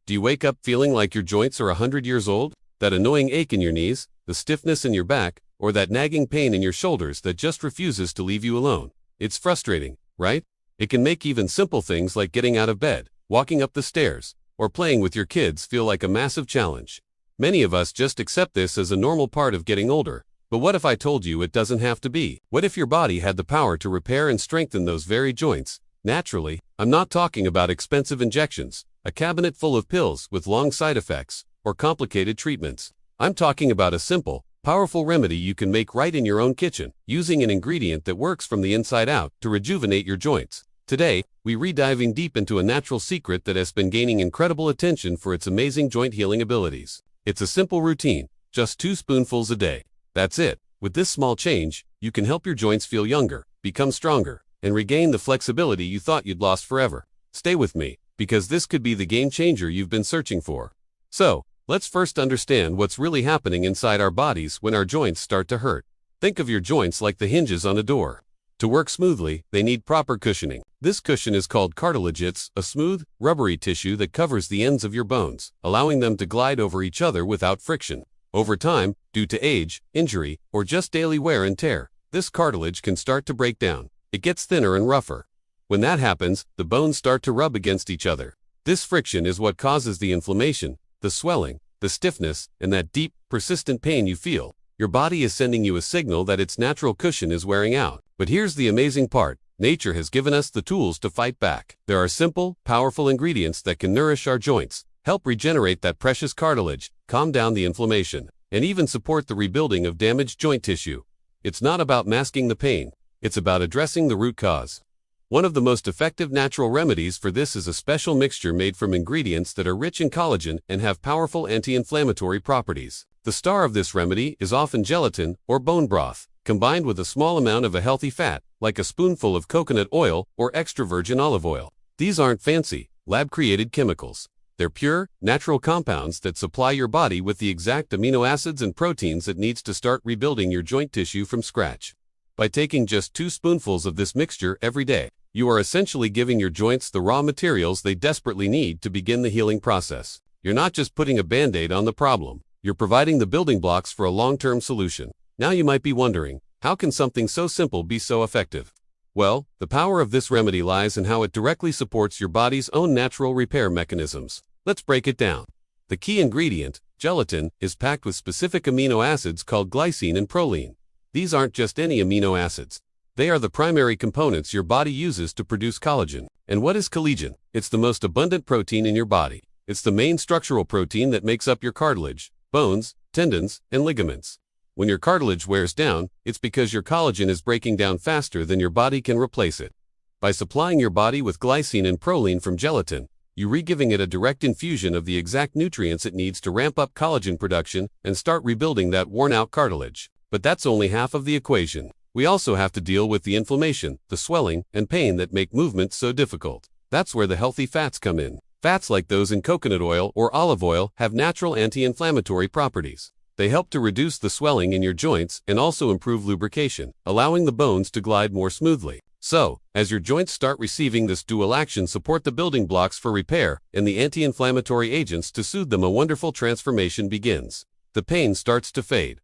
Do you wake up feeling like your joints are 100 years old? That annoying ache in your knees, the stiffness in your back, or that nagging pain in your shoulders that just refuses to leave you alone? It's frustrating, right? It can make even simple things like getting out of bed, walking up the stairs, or playing with your kids feel like a massive challenge. Many of us just accept this as a normal part of getting older. But what if I told you it doesn't have to be? What if your body had the power to repair and strengthen those very joints naturally? I'm not talking about expensive injections, a cabinet full of pills with long side effects, or complicated treatments. I'm talking about a simple, powerful remedy you can make right in your own kitchen, using an ingredient that works from the inside out to rejuvenate your joints. Today, we're diving deep into a natural secret that has been gaining incredible attention for its amazing joint healing abilities. It's a simple routine, just 2 spoonfuls a day. That's it. With this small change, you can help your joints feel younger, become stronger, and regain the flexibility you thought you'd lost forever. Stay with me, because this could be the game changer you've been searching for. So, let's first understand what's really happening inside our bodies when our joints start to hurt. Think of your joints like the hinges on a door. To work smoothly, they need proper cushioning. This cushion is called cartilage. It's a smooth, rubbery tissue that covers the ends of your bones, allowing them to glide over each other without friction. Over time, due to age, injury, or just daily wear and tear, this cartilage can start to break down. It gets thinner and rougher. When that happens, the bones start to rub against each other. This friction is what causes the inflammation, the swelling, the stiffness, and that deep, persistent pain you feel. Your body is sending you a signal that its natural cushion is wearing out. But here's the amazing part. Nature has given us the tools to fight back. There are simple, powerful ingredients that can nourish our joints, help regenerate that precious cartilage, calm down the inflammation, and even support the rebuilding of damaged joint tissue. It's not about masking the pain. It's about addressing the root cause. One of the most effective natural remedies for this is a special mixture made from ingredients that are rich in collagen and have powerful anti-inflammatory properties. The star of this remedy is often gelatin or bone broth, combined with a small amount of a healthy fat, like a spoonful of coconut oil or extra virgin olive oil. These aren't fancy, lab-created chemicals. They're pure, natural compounds that supply your body with the exact amino acids and proteins it needs to start rebuilding your joint tissue from scratch. By taking just 2 spoonfuls of this mixture every day, you are essentially giving your joints the raw materials they desperately need to begin the healing process. You're not just putting a band-aid on the problem. You're providing the building blocks for a long-term solution. Now you might be wondering, how can something so simple be so effective? Well, the power of this remedy lies in how it directly supports your body's own natural repair mechanisms. Let's break it down. The key ingredient, gelatin, is packed with specific amino acids called glycine and proline. These aren't just any amino acids. They are the primary components your body uses to produce collagen. And what is collagen? It's the most abundant protein in your body. It's the main structural protein that makes up your cartilage, bones, tendons, and ligaments. When your cartilage wears down, it's because your collagen is breaking down faster than your body can replace it. By supplying your body with glycine and proline from gelatin, you're giving it a direct infusion of the exact nutrients it needs to ramp up collagen production and start rebuilding that worn-out cartilage. But that's only half of the equation. We also have to deal with the inflammation, the swelling, and pain that make movement so difficult. That's where the healthy fats come in. Fats like those in coconut oil or olive oil have natural anti-inflammatory properties. They help to reduce the swelling in your joints and also improve lubrication, allowing the bones to glide more smoothly. So, as your joints start receiving this dual action, support the building blocks for repair and the anti-inflammatory agents to soothe them, a wonderful transformation begins. The pain starts to fade.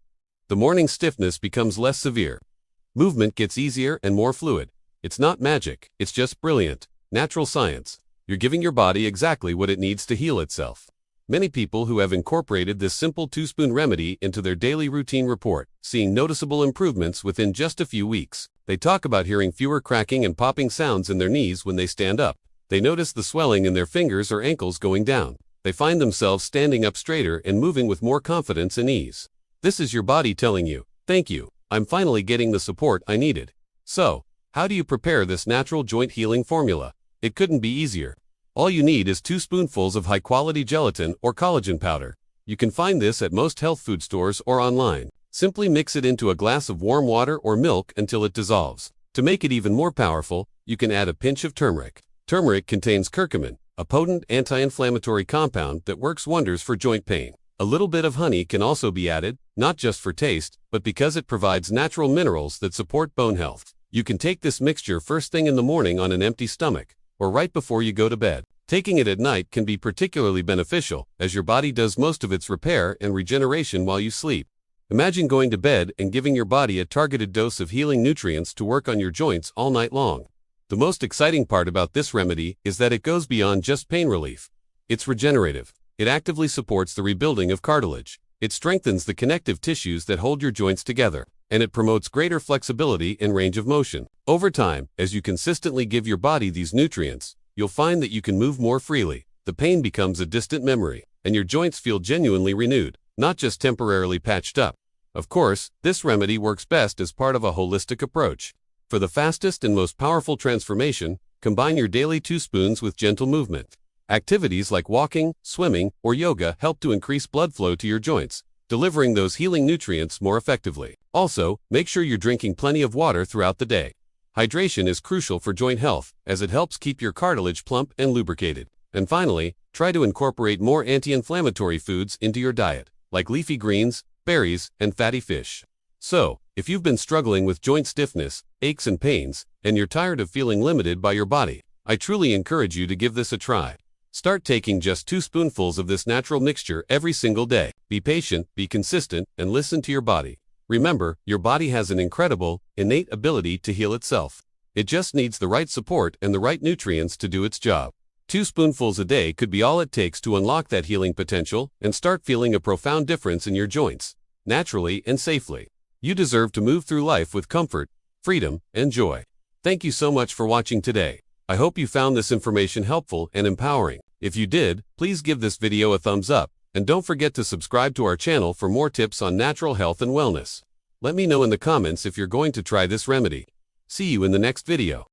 The morning stiffness becomes less severe. Movement gets easier and more fluid. It's not magic, it's just brilliant, natural science. You're giving your body exactly what it needs to heal itself. Many people who have incorporated this simple 2-spoon remedy into their daily routine report seeing noticeable improvements within just a few weeks. They talk about hearing fewer cracking and popping sounds in their knees when they stand up. They notice the swelling in their fingers or ankles going down. They find themselves standing up straighter and moving with more confidence and ease. This is your body telling you, "Thank you, I'm finally getting the support I needed." So, how do you prepare this natural joint healing formula? It couldn't be easier. All you need is 2 spoonfuls of high-quality gelatin or collagen powder. You can find this at most health food stores or online. Simply mix it into a glass of warm water or milk until it dissolves. To make it even more powerful, you can add a pinch of turmeric. Turmeric contains curcumin, a potent anti-inflammatory compound that works wonders for joint pain. A little bit of honey can also be added, not just for taste, but because it provides natural minerals that support bone health. You can take this mixture first thing in the morning on an empty stomach, or right before you go to bed. Taking it at night can be particularly beneficial, as your body does most of its repair and regeneration while you sleep. Imagine going to bed and giving your body a targeted dose of healing nutrients to work on your joints all night long. The most exciting part about this remedy is that it goes beyond just pain relief. It's regenerative. It actively supports the rebuilding of cartilage. It strengthens the connective tissues that hold your joints together, and it promotes greater flexibility and range of motion. Over time, as you consistently give your body these nutrients, you'll find that you can move more freely, the pain becomes a distant memory, and your joints feel genuinely renewed, not just temporarily patched up. Of course, this remedy works best as part of a holistic approach. For the fastest and most powerful transformation, combine your daily 2 spoons with gentle movement. Activities like walking, swimming, or yoga help to increase blood flow to your joints, delivering those healing nutrients more effectively. Also, make sure you're drinking plenty of water throughout the day. Hydration is crucial for joint health, as it helps keep your cartilage plump and lubricated. And finally, try to incorporate more anti-inflammatory foods into your diet, like leafy greens, berries, and fatty fish. So, if you've been struggling with joint stiffness, aches and pains, and you're tired of feeling limited by your body, I truly encourage you to give this a try. Start taking just 2 spoonfuls of this natural mixture every single day. Be patient, be consistent, and listen to your body. Remember, your body has an incredible, innate ability to heal itself. It just needs the right support and the right nutrients to do its job. 2 spoonfuls a day could be all it takes to unlock that healing potential and start feeling a profound difference in your joints, naturally and safely. You deserve to move through life with comfort, freedom, and joy. Thank you so much for watching today. I hope you found this information helpful and empowering. If you did, please give this video a thumbs up, and don't forget to subscribe to our channel for more tips on natural health and wellness. Let me know in the comments if you're going to try this remedy. See you in the next video.